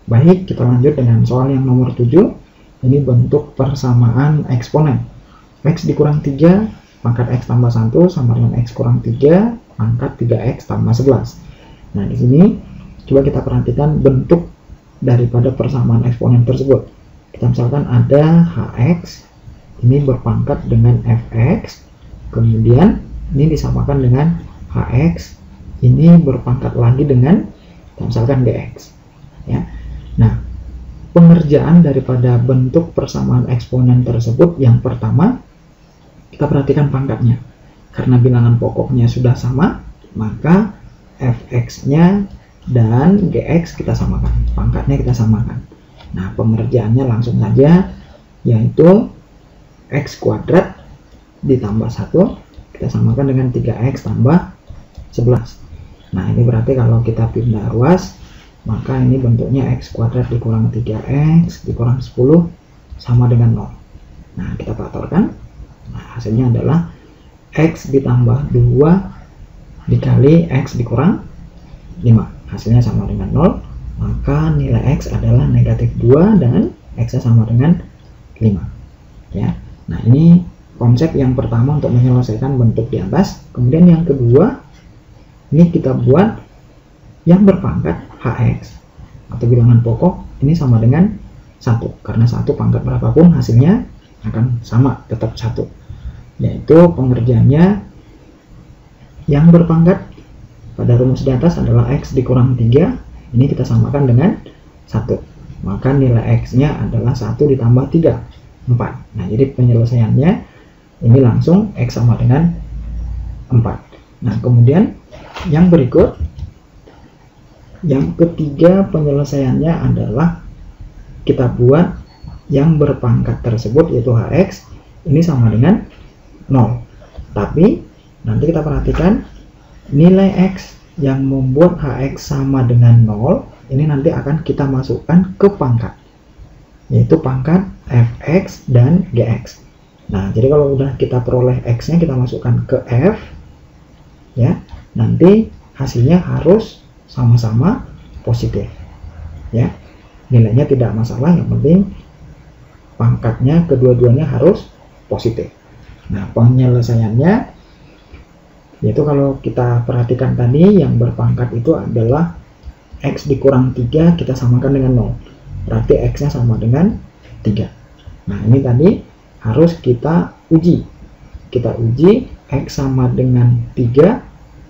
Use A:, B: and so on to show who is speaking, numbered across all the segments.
A: Baik, kita lanjut dengan soal yang nomor 7. Ini bentuk persamaan eksponen. X dikurang 3 pangkat X tambah 1 sama dengan X kurang 3 pangkat 3X tambah 11. Nah, di sini coba kita perhatikan bentuk daripada persamaan eksponen tersebut. Kita misalkan ada Hx, ini berpangkat dengan Fx, kemudian ini disamakan dengan Hx, ini berpangkat lagi dengan misalkan Gx. Ya. Nah, pengerjaan daripada bentuk persamaan eksponen tersebut, yang pertama kita perhatikan pangkatnya. Karena bilangan pokoknya sudah sama, maka Fx-nya dan Gx kita samakan, pangkatnya kita samakan. Nah, pengerjaannya langsung saja, yaitu X kuadrat ditambah 1 kita samakan dengan 3X tambah 11. Nah, ini berarti kalau kita pindah ruas, maka ini bentuknya X kuadrat dikurang 3X dikurang 10 sama dengan 0. Nah, kita faktorkan. Nah, hasilnya adalah X ditambah 2 dikali X dikurang 5. Hasilnya sama dengan 0. Maka nilai X adalah negatif 2 dan X-nya sama dengan 5. Ya. Nah, ini konsep yang pertama untuk menyelesaikan bentuk di atas. Kemudian yang kedua, ini kita buat yang berpangkat Hx atau bilangan pokok ini sama dengan 1, karena 1 pangkat berapapun hasilnya akan sama, tetap 1. Yaitu pengerjaannya yang berpangkat pada rumus di atas adalah X dikurang 3, ini kita samakan dengan 1. Maka nilai X-nya adalah 1 ditambah 3, 4. Nah, jadi penyelesaiannya ini langsung X sama dengan 4. Nah, kemudian yang berikut, yang ketiga penyelesaiannya adalah kita buat yang berpangkat tersebut yaitu Hx ini sama dengan 0. Tapi nanti kita perhatikan nilai X yang membuat Hx sama dengan 0 ini nanti akan kita masukkan ke pangkat, yaitu pangkat Fx dan Gx. Nah, jadi kalau udah kita peroleh X-nya kita masukkan ke F, ya, nanti hasilnya harus sama-sama positif. Ya, nilainya tidak masalah, yang penting pangkatnya kedua-duanya harus positif. Nah, penyelesaiannya yaitu kalau kita perhatikan tadi yang berpangkat itu adalah X dikurang 3 kita samakan dengan 0. Berarti X-nya sama dengan 3. Nah, ini tadi harus kita uji. Kita uji X sama dengan 3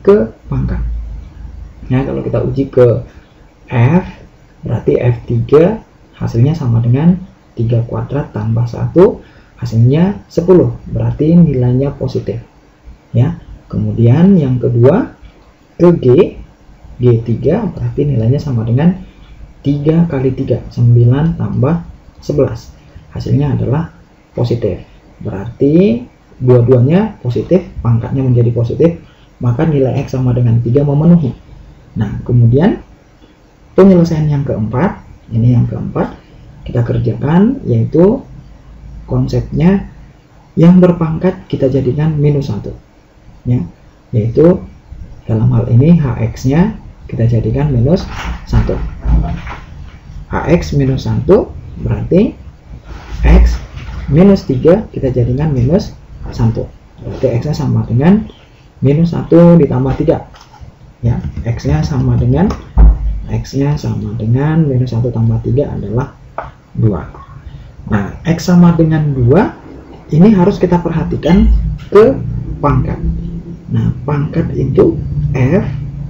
A: ke pangkat. Nah, kalau kita uji ke F, berarti F3 hasilnya sama dengan 3 kuadrat tambah 1, hasilnya 10. Berarti nilainya positif. Ya. Kemudian yang kedua ke G, G3 berarti nilainya sama dengan 3 kali 3, 9 tambah 11. Hasilnya adalah positif. Berarti dua-duanya positif, pangkatnya menjadi positif, maka nilai X sama dengan 3 memenuhi. Nah, kemudian penyelesaian yang keempat, ini yang keempat kita kerjakan, yaitu konsepnya yang berpangkat kita jadikan minus 1. Ya, yaitu dalam hal ini Hx-nya kita jadikan minus 1. Hx minus 1 berarti X minus 3 kita jadikan minus 1. Berarti X-nya sama dengan minus 1 ditambah 3. Ya, X-nya sama dengan minus 1 tambah 3 adalah 2. Nah, X sama dengan 2 ini harus kita perhatikan ke pangkat. Nah, pangkat itu F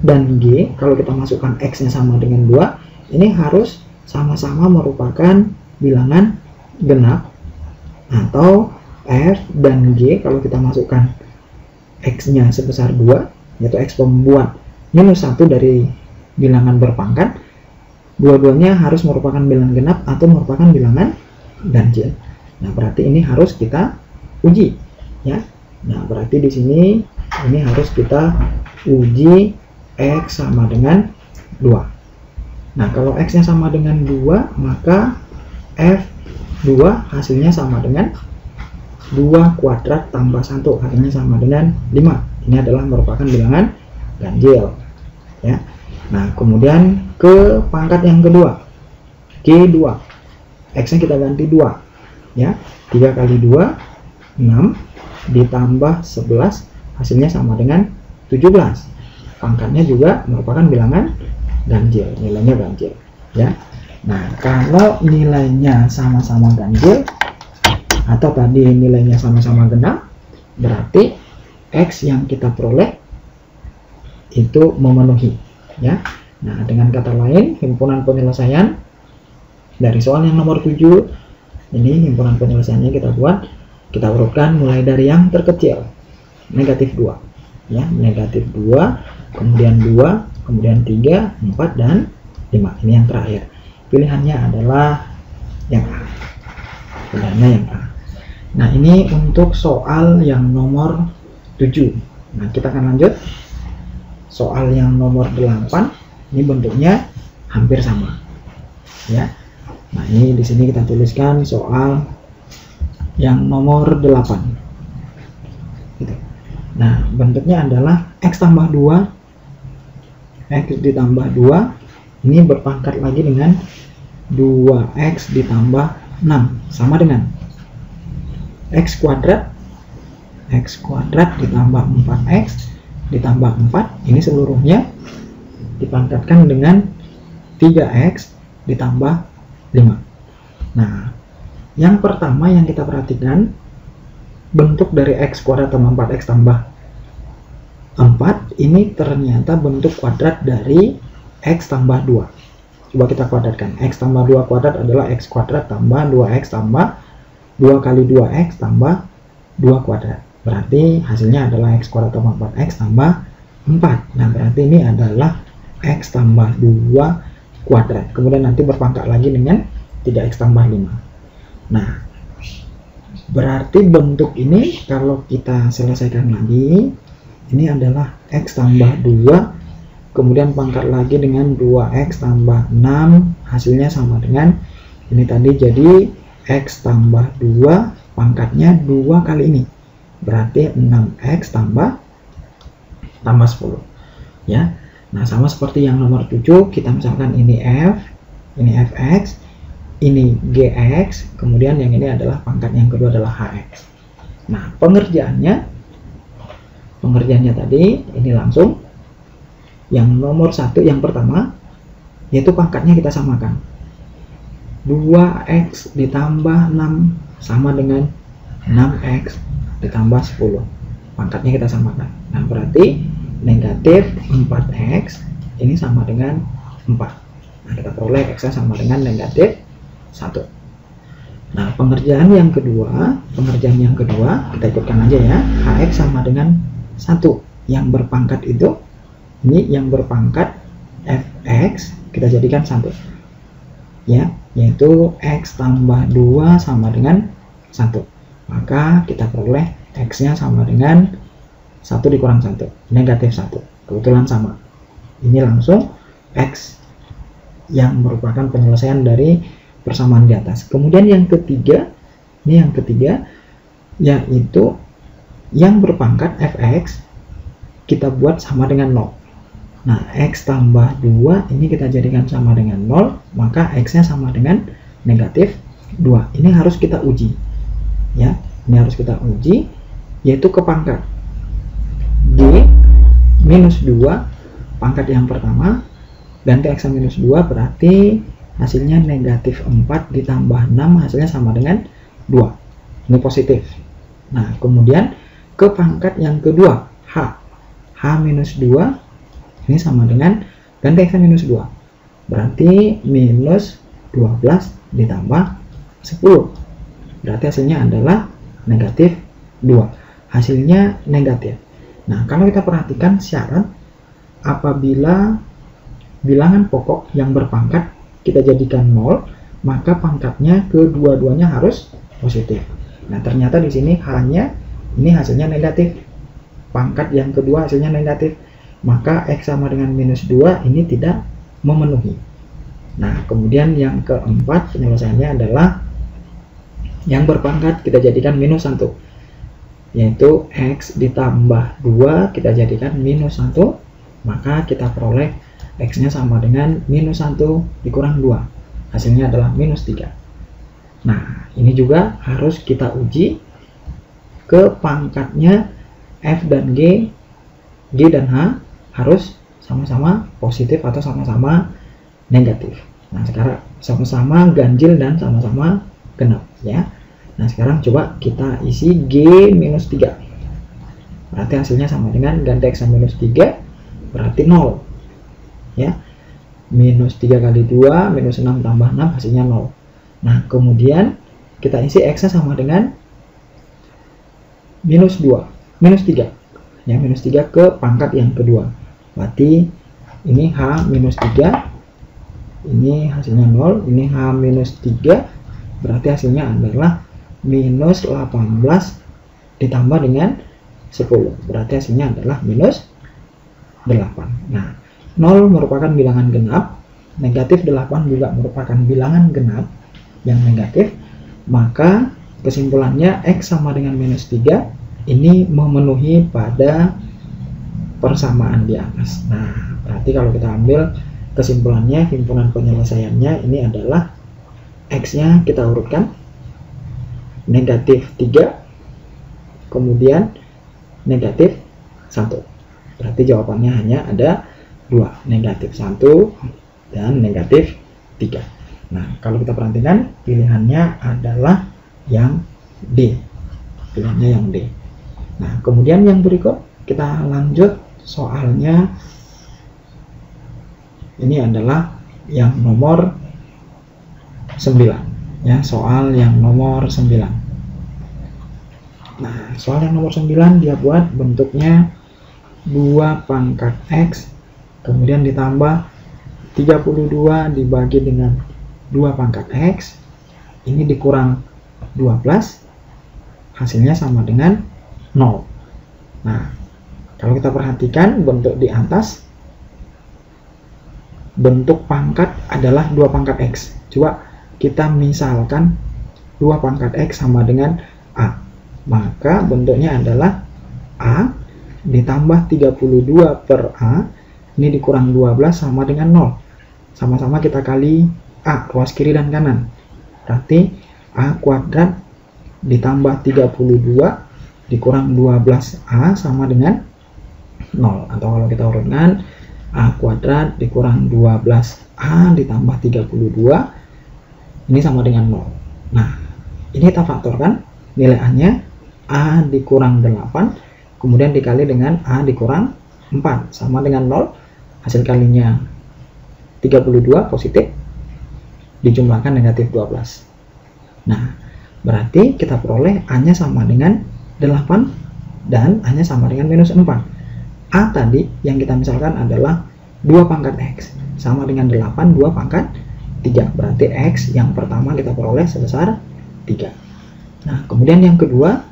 A: dan G, kalau kita masukkan X-nya sama dengan 2, ini harus sama-sama merupakan bilangan genap, atau F dan G kalau kita masukkan X-nya sebesar 2, yaitu X pembuat minus 1 dari bilangan berpangkat, dua-duanya harus merupakan bilangan genap atau merupakan bilangan ganjil. Nah, berarti ini harus kita uji, ya. Nah, berarti di sini ini harus kita uji X sama dengan 2. Nah, kalau X-nya sama dengan 2, maka F2 hasilnya sama dengan 2 kuadrat tambah 1, hasilnya sama dengan 5. Ini adalah merupakan bilangan ganjil. Ya. Nah, kemudian ke pangkat yang kedua. G2. X nya kita ganti 2 ya. 3 kali 2 6 ditambah 11 hasilnya sama dengan 17. Pangkatnya juga merupakan bilangan ganjil, nilainya ganjil ya. Nah, kalau nilainya sama-sama ganjil atau tadi nilainya sama-sama genap, berarti X yang kita peroleh itu memenuhi ya. Nah, dengan kata lain, himpunan penyelesaian dari soal yang nomor 7 ini, himpunan penyelesaiannya kita urutkan mulai dari yang terkecil, negatif 2 ya, negatif 2, kemudian 2, kemudian 3, 4, dan 5. Ini yang terakhir. Pilihannya adalah yang A. Pilihannya yang A. Nah, ini untuk soal yang nomor 7. Nah, kita akan lanjut. Soal yang nomor 8, ini bentuknya hampir sama. Ya. Nah, ini di sini kita tuliskan soal yang nomor 8. Gitu. Nah, bentuknya adalah X tambah 2, X ditambah 2, ini berpangkat lagi dengan 2X ditambah 6, sama dengan X kuadrat, X kuadrat ditambah 4X ditambah 4, ini seluruhnya dipangkatkan dengan 3X ditambah 5. Nah, yang pertama yang kita perhatikan, bentuk dari X kuadrat tambah 4X tambah 4 ini ternyata bentuk kuadrat dari X tambah 2. Coba kita kuadratkan. X tambah 2 kuadrat adalah X kuadrat tambah 2X tambah 2 kali 2X tambah 2 kuadrat. Berarti hasilnya adalah X kuadrat tambah 4X tambah 4. Nah, berarti ini adalah X tambah 2 kuadrat. Kemudian nanti berpangkat lagi dengan 3X tambah 5. Nah, berarti bentuk ini kalau kita selesaikan lagi, ini adalah X tambah 2, kemudian pangkat lagi dengan 2X tambah 6, hasilnya sama dengan ini tadi, jadi X tambah 2, pangkatnya 2 kali ini. Berarti 6X tambah 10 ya. Nah, sama seperti yang nomor 7, kita misalkan ini F, ini Fx, ini Gx, kemudian yang ini adalah pangkat yang kedua adalah Hx. Nah, pengerjaannya tadi ini langsung yang nomor 1 yang pertama, yaitu pangkatnya kita samakan. 2X ditambah 6 sama dengan 6X ditambah 10. Pangkatnya kita samakan. Nah, berarti negatif 4X ini sama dengan 4. Nah, kita peroleh X sama dengan negatif 1. Nah, pengerjaan yang kedua kita ikutkan aja ya. Hx sama dengan 1. Yang berpangkat itu, ini yang berpangkat Fx kita jadikan 1 ya, yaitu X tambah 2 sama dengan 1. Maka kita peroleh X nya sama dengan 1 dikurang 1, negatif 1. Kebetulan sama. Ini langsung X yang merupakan penyelesaian dari persamaan di atas. Kemudian yang ketiga, yaitu yang berpangkat Fx kita buat sama dengan 0. Nah, X tambah 2 ini kita jadikan sama dengan 0, maka X nya sama dengan negatif 2. Ini harus kita uji ya, ini harus kita uji, yaitu ke pangkat G minus 2, pangkat yang pertama, ganti X minus 2, berarti hasilnya negatif 4 ditambah 6, hasilnya sama dengan 2. Ini positif. Nah, kemudian ke pangkat yang kedua, H minus 2, ini sama dengan ganti X minus 2, berarti minus 12 ditambah 10. Berarti hasilnya adalah negatif 2. Hasilnya negatif. Nah, kalau kita perhatikan syarat, apabila bilangan pokok yang berpangkat kita jadikan 0, maka pangkatnya kedua-duanya harus positif. Nah, ternyata di sini hanya ini hasilnya negatif. Pangkat yang kedua hasilnya negatif. Maka X sama dengan minus 2 ini tidak memenuhi. Nah, kemudian yang keempat penyelesaiannya adalah yang berpangkat kita jadikan minus 1, yaitu X ditambah 2 kita jadikan minus 1, maka kita peroleh X nya sama dengan minus 1 dikurang 2, hasilnya adalah minus 3. Nah, ini juga harus kita uji ke pangkatnya F dan G, G dan H harus sama-sama positif atau sama-sama negatif. Nah, sekarang sama-sama ganjil dan sama-sama genap ya. Nah, sekarang coba kita isi G minus 3. Berarti hasilnya sama dengan ganti X minus 3 berarti 0 ya. Minus 3 kali 2 minus 6 tambah 6 hasilnya 0. Nah, kemudian kita isi X sama dengan minus 2, minus 3 ya, minus 3 ke pangkat yang kedua. Berarti ini H minus 3, ini hasilnya 0, ini H minus 3, berarti hasilnya adalah minus 18 ditambah dengan 10, berarti hasilnya adalah minus 8. Nah, 0 merupakan bilangan genap, negatif 8 juga merupakan bilangan genap yang negatif, maka kesimpulannya X sama dengan minus 3 ini memenuhi pada persamaan di atas. Nah, berarti kalau kita ambil kesimpulannya, himpunan penyelesaiannya ini adalah X-nya kita urutkan negatif 3, kemudian negatif 1. Berarti jawabannya hanya ada 2, negatif 1 dan negatif 3. Nah, kalau kita perhatikan pilihannya adalah yang D. Pilihannya yang D. Nah, kemudian yang berikut kita lanjut soalnya. Ini adalah yang nomor 9 ya, soal yang nomor 9. Nah, soal yang nomor 9 dia buat bentuknya 2 pangkat X kemudian ditambah 32 dibagi dengan 2 pangkat X, ini dikurang 12, hasilnya sama dengan 0. Nah, kalau kita perhatikan bentuk di atas, bentuk pangkat adalah 2 pangkat X. Coba kita misalkan 2 pangkat X sama dengan A, maka bentuknya adalah A ditambah 32 per A, ini dikurang 12 sama dengan 0. Sama-sama kita kali A, ruas kiri dan kanan. Berarti A kuadrat ditambah 32 dikurang 12A sama dengan 0. Atau kalau kita urutkan A kuadrat dikurang 12A ditambah 32, ini sama dengan 0. Nah, ini kita faktorkan, nilai A-nya A dikurang 8, kemudian dikali dengan A dikurang 4, sama dengan 0. Hasil kalinya 32 positif, dijumlahkan negatif 12. Nah, berarti kita peroleh A-nya sama dengan 8 dan A-nya sama dengan minus 4. A tadi yang kita misalkan adalah 2 pangkat X sama dengan 8, 2 pangkat 3. Berarti X yang pertama kita peroleh sebesar 3. Nah, kemudian yang kedua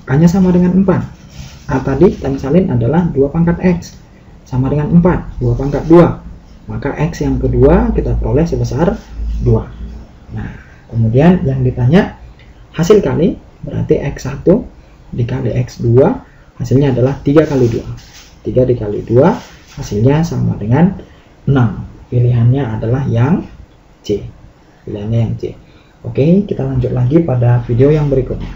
A: A-nya sama dengan 4. A tadi kita misalin adalah 2 pangkat X sama dengan 4, 2 pangkat 2. Maka X yang kedua kita peroleh sebesar 2. Nah, kemudian yang ditanya hasil kali, berarti X1 dikali X2 hasilnya adalah 3 kali 2. 3 dikali 2 hasilnya sama dengan 6. Pilihannya adalah yang C. Pilihannya yang C. Oke, kita lanjut lagi pada video yang berikutnya.